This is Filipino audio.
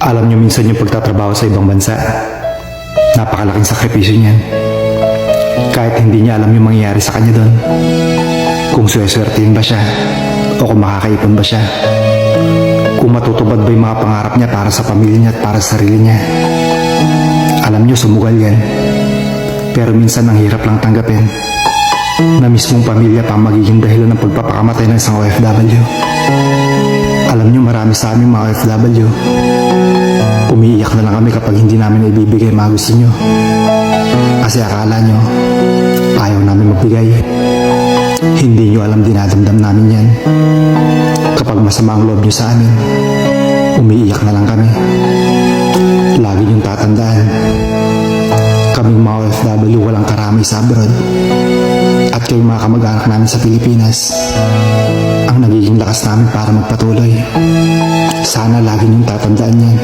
Alam niyo minsan yung pagtatrabaho sa ibang bansa, napakalaking sakripisyo niyan. Kahit hindi niya alam yung mangyayari sa kanya doon. Kung sweswertein ba siya, o kung makakaipon ba siya. Kung matutupad ba yung mga pangarap niya para sa pamilya niya at para sa sarili niya. Alam niyo, sumugal yan. Pero minsan ang hirap lang tanggapin na mismong pamilya pa ang magiging dahilan ng pagpapakamatay ng isang OFW. Alam niyo, marami sa aming mga OFW, umiiyak na lang kami kapag hindi namin ibibigay mga gusto niyo. Kasi akala niyo, ayaw namin magbigay. Hindi niyo alam, dinadamdam namin yan. Kapag masama ang loob niyo sa amin, umiiyak na lang kami. Lagi niyong tatandaan, kaming mga OFW walang karamay sa abroad. At kayong mga kamag-anak namin sa Pilipinas, ang nagiging lakas namin para magpatuloy. Sana lagi niyong tatandaan yan.